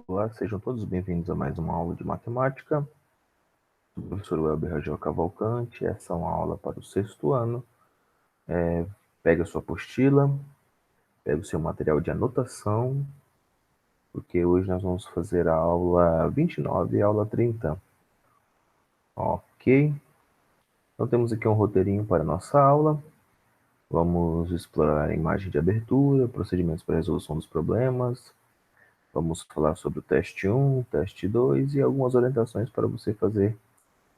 Olá, sejam todos bem-vindos a mais uma aula de matemática. Sou o professor Welber Rangel Cavalcante. Essa é uma aula para o sexto ano. Pega a sua apostila, pega o seu material de anotação, porque hoje nós vamos fazer a aula 29 e a aula 30. Ok? Então temos aqui um roteirinho para a nossa aula. Vamos explorar a imagem de abertura, procedimentos para a resolução dos problemas. Vamos falar sobre o teste 1, teste 2 e algumas orientações para você fazer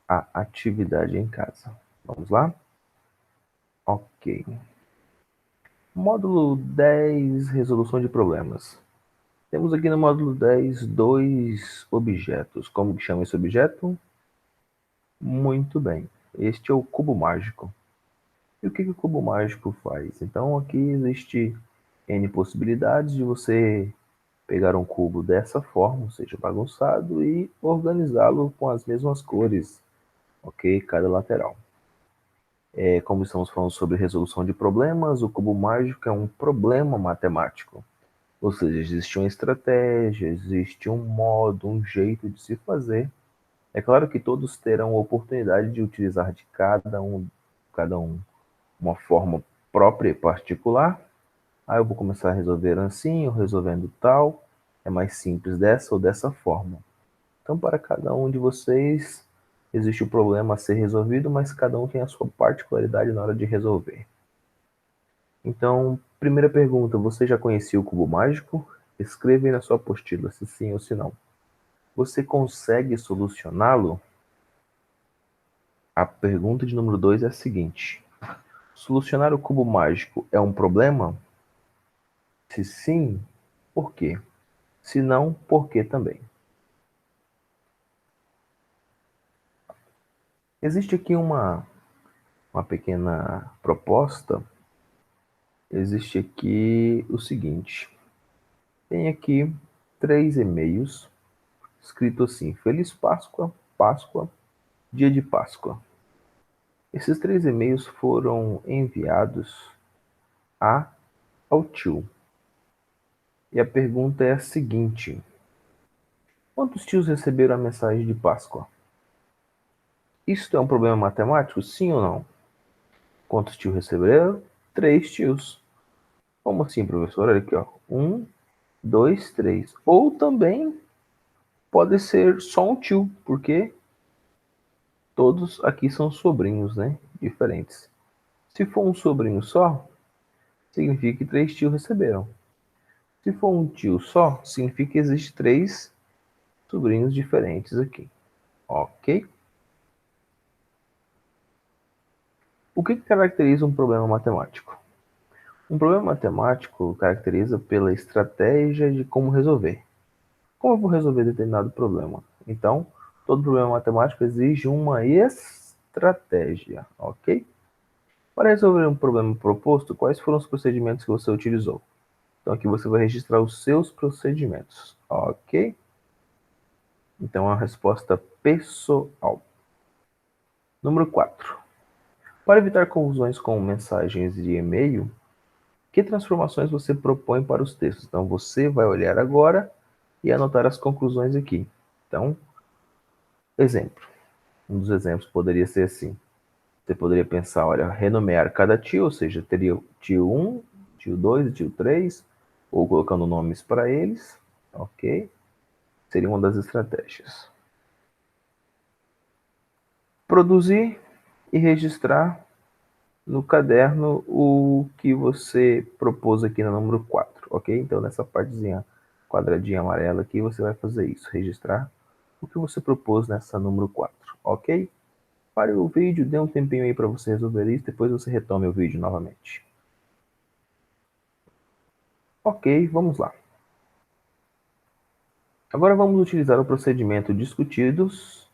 a atividade em casa. Vamos lá? Ok. Módulo 10, resolução de problemas. Temos aqui no módulo 10 dois objetos. Como que chama esse objeto? Muito bem. Este é o cubo mágico. E o que o cubo mágico faz? Então aqui existe N possibilidades de você pegar um cubo dessa forma, ou seja, bagunçado, e organizá-lo com as mesmas cores, ok? Cada lateral. Como estamos falando sobre resolução de problemas, o cubo mágico é um problema matemático. Ou seja, existe uma estratégia, existe um modo, um jeito de se fazer. É claro que todos terão a oportunidade de utilizar de cada um uma forma própria e particular. Eu vou começar a resolver assim, ou resolvendo tal. É mais simples dessa ou dessa forma. Então, para cada um de vocês, existe o problema a ser resolvido, mas cada um tem a sua particularidade na hora de resolver. Então, primeira pergunta, você já conhecia o cubo mágico? Escreva aí na sua apostila se sim ou se não. Você consegue solucioná-lo? A pergunta de número 2 é a seguinte: solucionar o cubo mágico é um problema? Se sim, por quê? Se não, por que também? Existe aqui uma pequena proposta. Existe aqui o seguinte: tem aqui 3 e-mails escrito assim: Feliz Páscoa, Páscoa, dia de Páscoa. Esses 3 e-mails foram enviados ao tio. E a pergunta é a seguinte: quantos tios receberam a mensagem de Páscoa? Isto é um problema matemático, sim ou não? Quantos tios receberam? 3 tios. Como assim, professor? Olha aqui, ó. 1, 2, 3. Ou também pode ser só um tio, porque todos aqui são sobrinhos, né? Diferentes. Se for um sobrinho só, significa que 3 tios receberam. Se for um tio só, significa que existe 3 sobrinhos diferentes aqui. Ok? O que caracteriza um problema matemático? Um problema matemático caracteriza pela estratégia de como resolver. Como eu vou resolver determinado problema? Então, todo problema matemático exige uma estratégia, ok? Para resolver um problema proposto, quais foram os procedimentos que você utilizou? Então, aqui você vai registrar os seus procedimentos, ok? Então, a resposta pessoal. Número 4. Para evitar confusões com mensagens de e-mail, que transformações você propõe para os textos? Então, você vai olhar agora e anotar as conclusões aqui. Então, exemplo. Um dos exemplos poderia ser assim. Você poderia pensar, olha, renomear cada tio, ou seja, teria o tio 1, tio 2 e tio 3, ou colocando nomes para eles, ok? Seria uma das estratégias. Produzir e registrar no caderno o que você propôs aqui no número 4, ok? Então, nessa partezinha quadradinha amarela aqui, você vai fazer isso, registrar o que você propôs nessa número 4, ok? Pare o vídeo, dê um tempinho aí para você resolver isso, depois você retome o vídeo novamente. Ok, vamos lá. Agora vamos utilizar o procedimento discutidos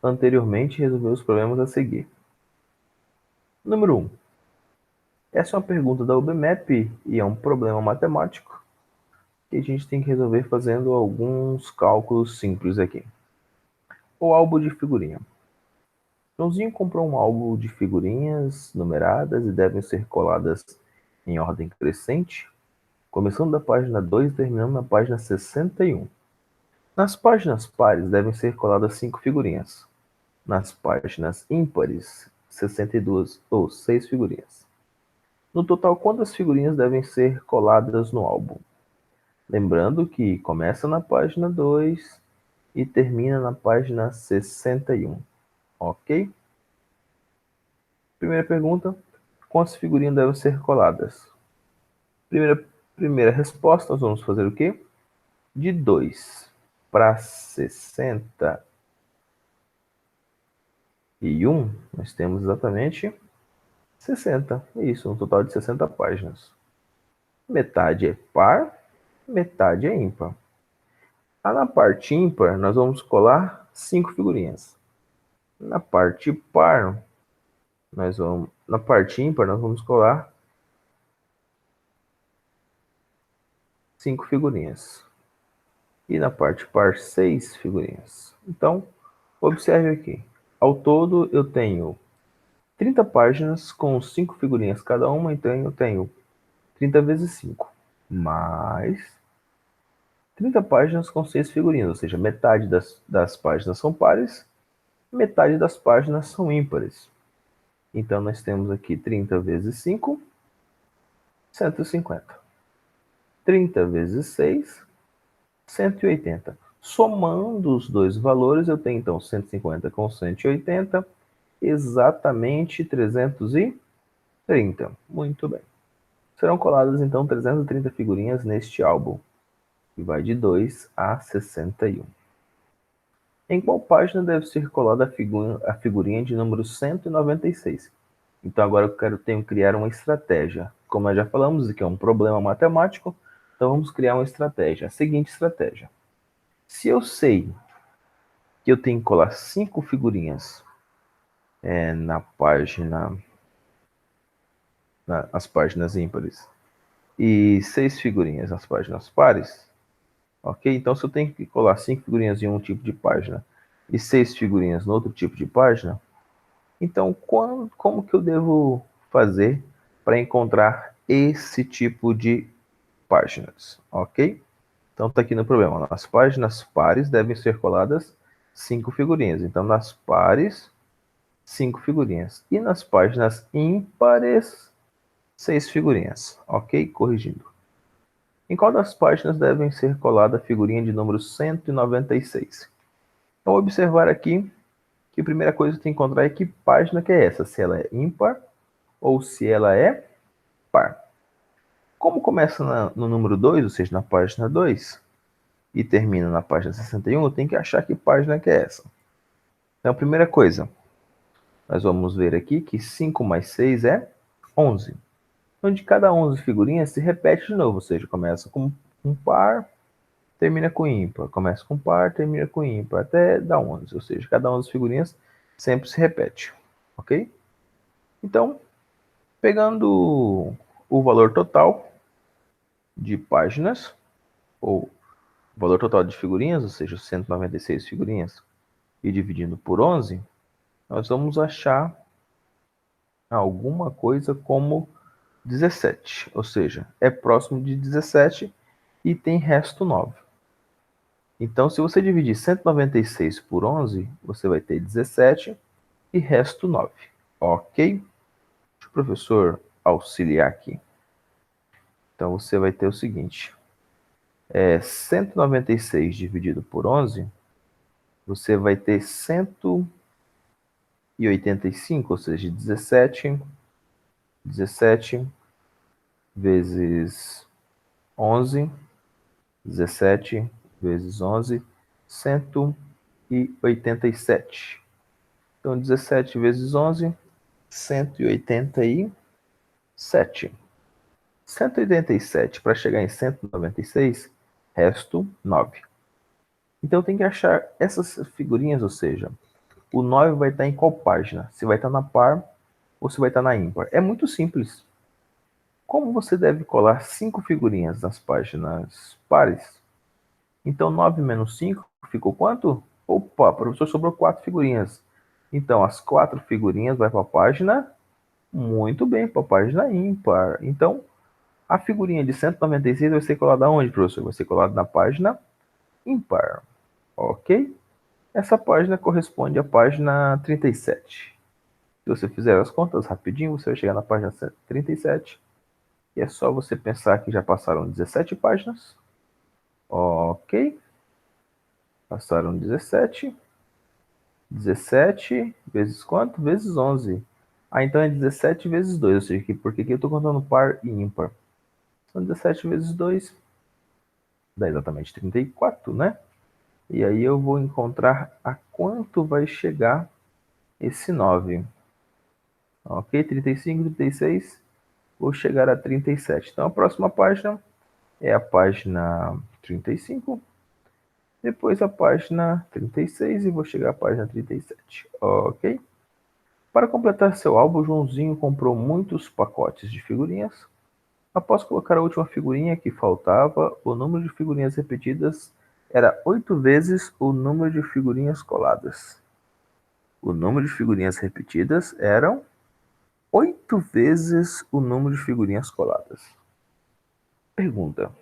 anteriormente e resolver os problemas a seguir. Número 1. Essa é uma pergunta da UBMAP e é um problema matemático que a gente tem que resolver fazendo alguns cálculos simples aqui. O álbum de figurinha. Joãozinho comprou um álbum de figurinhas numeradas e devem ser coladas em ordem crescente, começando da página 2 e terminando na página 61. Nas páginas pares devem ser coladas 5 figurinhas. Nas páginas ímpares, 62 ou 6 figurinhas. No total, quantas figurinhas devem ser coladas no álbum? Lembrando que começa na página 2 e termina na página 61, ok? Primeira pergunta, quantas figurinhas devem ser coladas? Primeira resposta, nós vamos fazer o quê? De 2 para 61, nós temos exatamente 60. Isso, um total de 60 páginas. Metade é par, metade é ímpar. Na parte ímpar, nós vamos colar 5 figurinhas. Na parte par, na parte ímpar, nós vamos colar 5 figurinhas. E na parte par, 6 figurinhas. Então, observe aqui. Ao todo, eu tenho 30 páginas com 5 figurinhas cada uma, então eu tenho 30 vezes 5, mais 30 páginas com 6 figurinhas, ou seja, metade das páginas são pares, metade das páginas são ímpares. Então, nós temos aqui 30 vezes 5, 150. 30 vezes 6, 180. Somando os dois valores, eu tenho então 150 com 180, exatamente 330. Muito bem. Serão coladas então 330 figurinhas neste álbum, que vai de 2 a 61. Em qual página deve ser colada a figurinha de número 196? Então agora tenho que criar uma estratégia. Como nós já falamos, isso aqui é um problema matemático, então vamos criar uma estratégia. A seguinte estratégia. Se eu sei que eu tenho que colar 5 figurinhas nas páginas ímpares e 6 figurinhas nas páginas pares, ok? Então se eu tenho que colar 5 figurinhas em um tipo de página e 6 figurinhas no outro tipo de página, então como que eu devo fazer para encontrar esse tipo de páginas, ok? Então está aqui no problema. Nas páginas pares devem ser coladas 5 figurinhas. Então nas pares, 5 figurinhas. E nas páginas ímpares, 6 figurinhas. Ok? Corrigindo. Em qual das páginas devem ser colada a figurinha de número 196? Então observar aqui que a primeira coisa que tem que encontrar é que página que é essa. Se ela é ímpar ou se ela é par. Como começa no número 2, ou seja, na página 2, e termina na página 61, eu tenho que achar que página que é essa. Então, a primeira coisa, nós vamos ver aqui que 5 mais 6 é 11. Então, de cada 11 figurinhas, se repete de novo, ou seja, começa com um par, termina com ímpar. Começa com par, termina com ímpar, até dar 11. Ou seja, cada 11 figurinhas sempre se repete, ok? Então, pegando o valor total de páginas, ou o valor total de figurinhas, ou seja, 196 figurinhas, e dividindo por 11, nós vamos achar alguma coisa como 17, ou seja, é próximo de 17 e tem resto 9. Então, se você dividir 196 por 11, você vai ter 17 e resto 9, ok? Deixa o professor auxiliar aqui. Então, você vai ter o seguinte, 196 dividido por 11, você vai ter 185, ou seja, 17 vezes 11, 17 vezes 11, 187. Então, 17 vezes 11, 187. 187 para chegar em 196, resto 9. Então, tem que achar essas figurinhas, ou seja, o 9 vai estar em qual página? Se vai estar na par ou se vai estar na ímpar. É muito simples. Como você deve colar 5 figurinhas nas páginas pares? Então, 9 menos 5 ficou quanto? Opa, professor, sobrou 4 figurinhas. Então, as 4 figurinhas vai para a página? Muito bem, para a página ímpar. Então, a figurinha de 196 vai ser colada onde, professor? Vai ser colada na página ímpar. Ok? Essa página corresponde à página 37. Se você fizer as contas rapidinho, você vai chegar na página 37. E é só você pensar que já passaram 17 páginas. Ok. Passaram 17. 17 vezes quanto? Vezes 11. Ah, então é 17 vezes 2. Ou seja, porque aqui eu estou contando par e ímpar. Então 17 vezes 2 dá exatamente 34, né? E aí eu vou encontrar a quanto vai chegar esse 9. Ok? 35, 36. Vou chegar a 37. Então a próxima página é a página 35. Depois a página 36 e vou chegar à página 37. Ok? Para completar seu álbum, Joãozinho comprou muitos pacotes de figurinhas. Após colocar a última figurinha que faltava, o número de figurinhas repetidas era 8 vezes o número de figurinhas coladas. O número de figurinhas repetidas eram 8 vezes o número de figurinhas coladas. Pergunta: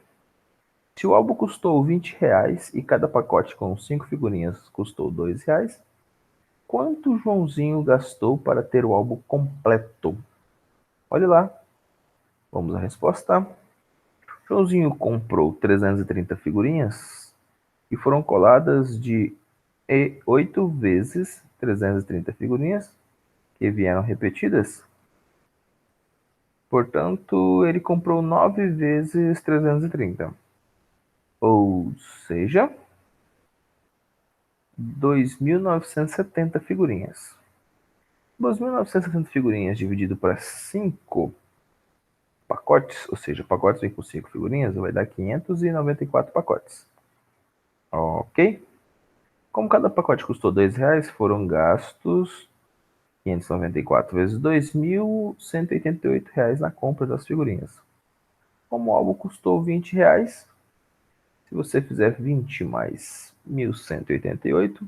se o álbum custou R$ 20 e cada pacote com 5 figurinhas custou R$ 2, quanto Joãozinho gastou para ter o álbum completo? Olhe lá, vamos à resposta. Joãozinho comprou 330 figurinhas e foram coladas de 8 vezes 330 figurinhas que vieram repetidas. Portanto, ele comprou 9 vezes 330. Ou seja, 2.970 figurinhas. 2.970 figurinhas dividido para 5 pacotes, ou seja, pacotes vem com 5 figurinhas, vai dar 594 pacotes. Ok? Como cada pacote custou R$ 2, foram gastos 594 vezes 2.188 reais na compra das figurinhas. Como o álbum custou R$ 20, se você fizer 20 mais 1.188,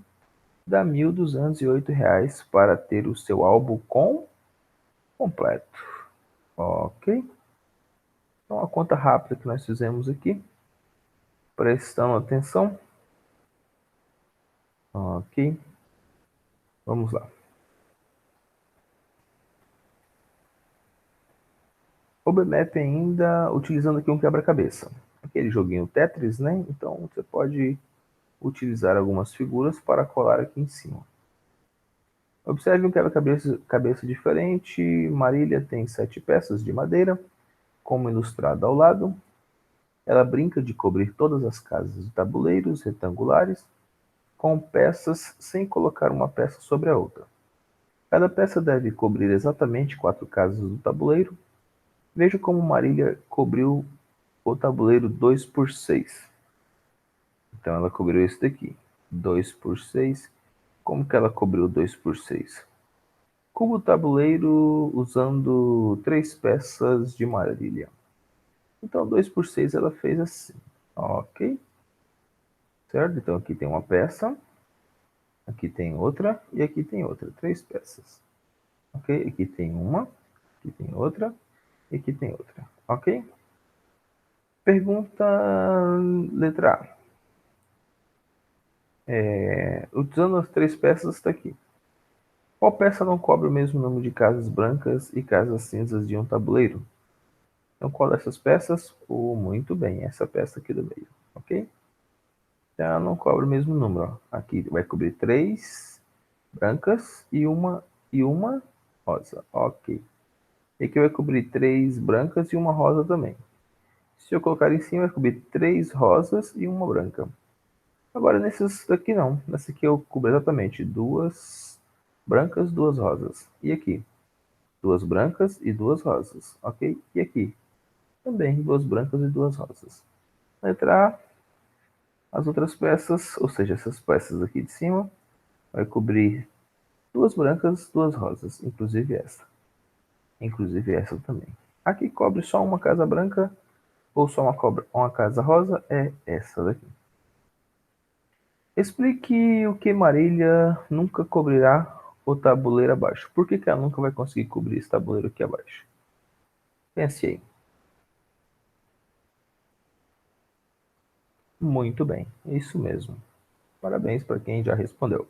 dá R$ 1.208 para ter o seu álbum completo. Ok? Então, a conta rápida que nós fizemos aqui, prestando atenção. Ok, vamos lá. O BMap ainda utilizando aqui um quebra-cabeça. Aquele joguinho Tetris, né? Então você pode utilizar algumas figuras para colar aqui em cima. Observe um quebra-cabeça diferente. Marília tem 7 peças de madeira, como ilustrado ao lado. Ela brinca de cobrir todas as casas de tabuleiros retangulares com peças sem colocar uma peça sobre a outra. Cada peça deve cobrir exatamente 4 casas do tabuleiro. Veja como Marília cobriu o tabuleiro 2 por 6. Então ela cobriu esse daqui, 2 por 6. Como que ela cobriu 2 por 6? Cubo o tabuleiro usando 3 peças de Marília. Então 2 por 6 ela fez assim, ok? Certo? Então aqui tem uma peça, aqui tem outra e aqui tem outra, 3 peças. Ok? Aqui tem uma, aqui tem outra e aqui tem outra, ok? Pergunta letra A. Usando as 3 peças, está aqui. Qual peça não cobre o mesmo número de casas brancas e casas cinzas de um tabuleiro? Então, qual dessas peças? Muito bem, essa peça aqui do meio, ok? Então, ela não cobre o mesmo número. Ó. Aqui vai cobrir 3 brancas e uma rosa, ok. E aqui vai cobrir 3 brancas e uma rosa também. Se eu colocar em cima, vai cobrir 3 rosas e uma branca. Agora, nesses daqui não. Nessa aqui eu cubro exatamente 2 brancas, 2 rosas. E aqui? 2 brancas e 2 rosas, ok? E aqui? Também 2 brancas e 2 rosas. Letra A, as outras peças, ou seja, essas peças aqui de cima, vai cobrir 2 brancas, 2 rosas, inclusive essa. Inclusive essa também. Aqui cobre só uma casa branca ou só uma casa rosa, é essa daqui. Explique o que Marília nunca cobrirá o tabuleiro abaixo. Por que ela nunca vai conseguir cobrir esse tabuleiro aqui abaixo? Pense aí. Muito bem, isso mesmo. Parabéns para quem já respondeu.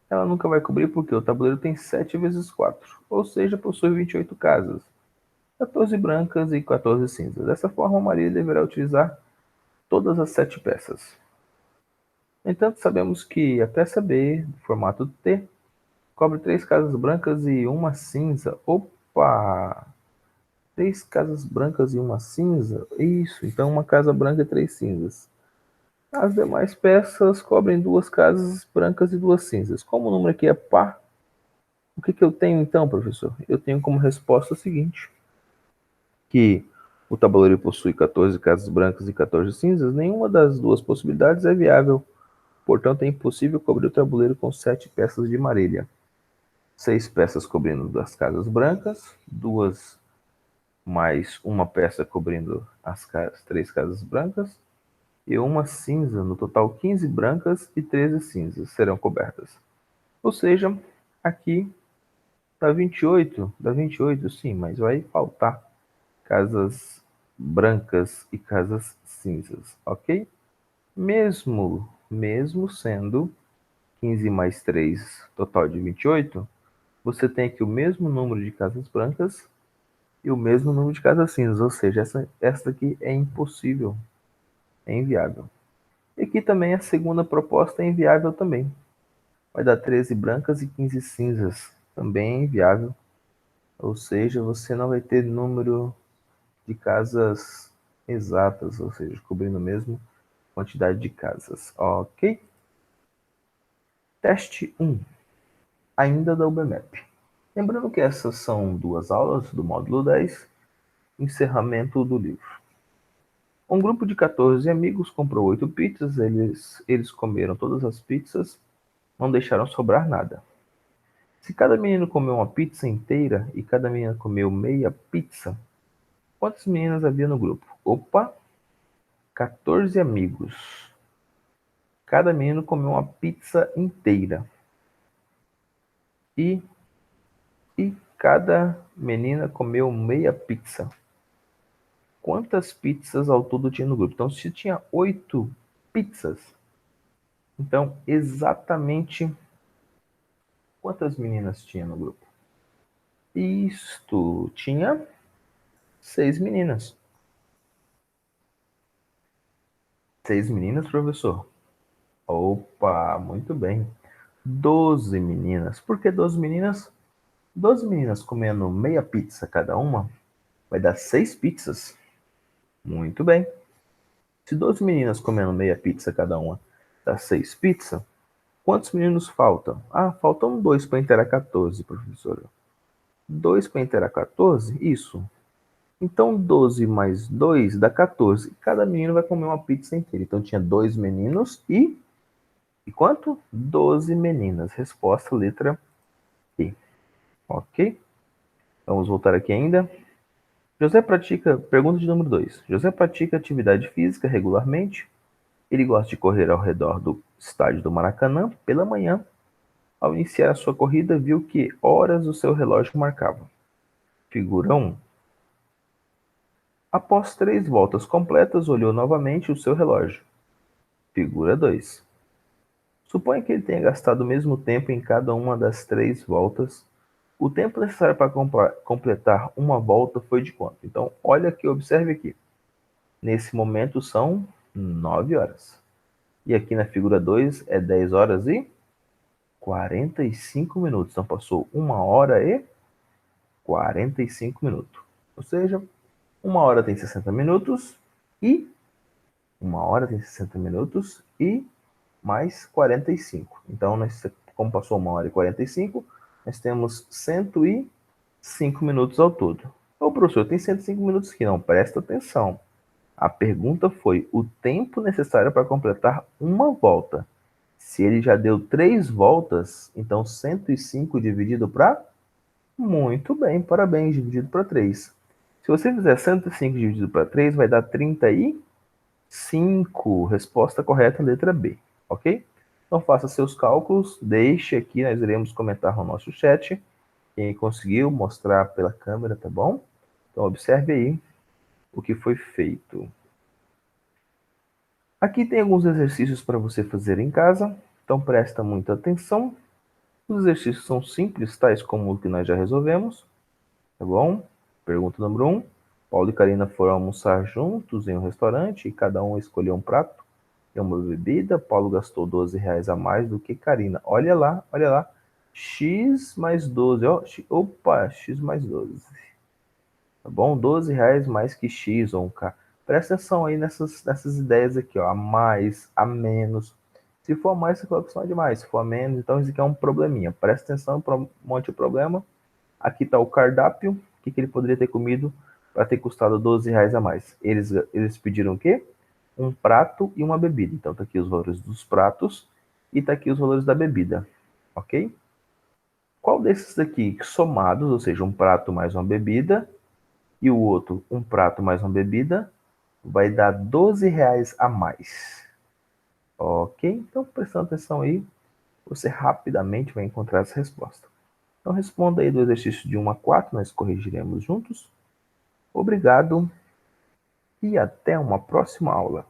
Ela nunca vai cobrir porque o tabuleiro tem 7 vezes 4, ou seja, possui 28 casas, 14 brancas e 14 cinzas. Dessa forma, Maria deverá utilizar todas as 7 peças. No entanto, sabemos que a peça B, do formato T, cobre 3 casas brancas e uma cinza. Opa! 3 casas brancas e uma cinza? Isso, então uma casa branca e 3 cinzas. As demais peças cobrem 2 casas brancas e 2 cinzas. Como o número aqui é par, o que eu tenho então, professor? Eu tenho como resposta o seguinte, que o tabuleiro possui 14 casas brancas e 14 cinzas. Nenhuma das duas possibilidades é viável. Portanto, é impossível cobrir o tabuleiro com 7 peças de marília. 6 peças cobrindo as casas brancas, 2 mais uma peça cobrindo as 3 casas brancas e uma cinza, no total 15 brancas e 13 cinzas serão cobertas. Ou seja, aqui dá 28 sim, mas vai faltar casas brancas e casas cinzas, ok? Mesmo sendo 15 mais 3, total de 28, você tem aqui o mesmo número de casas brancas e o mesmo número de casas cinzas, ou seja, essa aqui é impossível, é inviável. E aqui também a segunda proposta é inviável também. Vai dar 13 brancas e 15 cinzas, também é inviável, ou seja, você não vai ter número de casas exatas, ou seja, cobrindo a mesma quantidade de casas, ok? Teste 1, ainda da UBMAP. Lembrando que essas são 2 aulas do módulo 10, encerramento do livro. Um grupo de 14 amigos comprou 8 pizzas, eles comeram todas as pizzas, não deixaram sobrar nada. Se cada menino comeu uma pizza inteira e cada menina comeu meia pizza, quantas meninas havia no grupo? Opa, 14 amigos. Cada menino comeu uma pizza inteira. E, e cada menina comeu meia pizza. Quantas pizzas ao todo tinha no grupo? Então, se tinha 8 pizzas, então exatamente quantas meninas tinha no grupo? Isto tinha 6 meninas. 6 meninas, professor? Opa, muito bem. 12 meninas. Por que 12 meninas? 12 meninas comendo meia pizza cada uma vai dar 6 pizzas. Muito bem. Se 12 meninas comendo meia pizza cada uma dá 6 pizzas, quantos meninos faltam? Ah, faltam 2 para inteirar 14, professora. 2 para inteirar 14? Isso. Então 12 mais 2 dá 14. Cada menino vai comer uma pizza inteira. Então tinha 2 meninos e quanto? 12 meninas. Resposta letra E. Ok? Vamos voltar aqui ainda. Pergunta de número 2. José pratica atividade física regularmente. Ele gosta de correr ao redor do estádio do Maracanã pela manhã. Ao iniciar a sua corrida, viu que horas o seu relógio marcava. Figura 1. Após 3 voltas completas, olhou novamente o seu relógio. Figura 2. Suponha que ele tenha gastado o mesmo tempo em cada uma das 3 voltas. O tempo necessário para completar uma volta foi de quanto? Então, olha aqui, observe aqui. Nesse momento são 9 horas. E aqui na figura 2 é 10 horas e 45 minutos. Então, passou 1 hora e 45 minutos. Ou seja, 1 hora tem 60 minutos e 1 hora tem 60 minutos e mais 45. Então, como passou 1 hora e 45, nós temos 105 minutos ao todo. Ô, professor, tem 105 minutos aqui. Não, presta atenção. A pergunta foi o tempo necessário para completar uma volta. Se ele já deu 3 voltas, então 105 dividido para... Muito bem, parabéns, dividido para 3. Se você fizer 105 dividido para 3, vai dar 35. Resposta correta, letra B, ok? Então faça seus cálculos, deixe aqui, nós iremos comentar no nosso chat. Quem conseguiu mostrar pela câmera, tá bom? Então observe aí o que foi feito. Aqui tem alguns exercícios para você fazer em casa, então presta muita atenção. Os exercícios são simples, tais como o que nós já resolvemos, tá bom? Pergunta número 1. Paulo e Karina foram almoçar juntos em um restaurante e cada um escolheu um prato e uma bebida. Paulo gastou R$ 12 a mais do que Karina. Olha lá, olha lá. X mais 12, ó. Opa, X mais 12. Tá bom? R$ 12 mais que X ou um K. Presta atenção aí nessas ideias aqui, ó. A mais, a menos. Se for a mais, você coloca só de mais. Se for a menos, então isso aqui é um probleminha. Presta atenção, um monte de problema. Aqui está o cardápio. O que ele poderia ter comido para ter custado R$ 12 a mais? Eles pediram o quê? Um prato e uma bebida. Então tá aqui os valores dos pratos e tá aqui os valores da bebida, ok? Qual desses aqui somados, ou seja, um prato mais uma bebida e o outro um prato mais uma bebida, vai dar R$ 12 a mais, ok? Então prestando atenção aí, você rapidamente vai encontrar essa resposta. Então responda aí do exercício de 1 a 4, nós corrigiremos juntos. Obrigado e até uma próxima aula.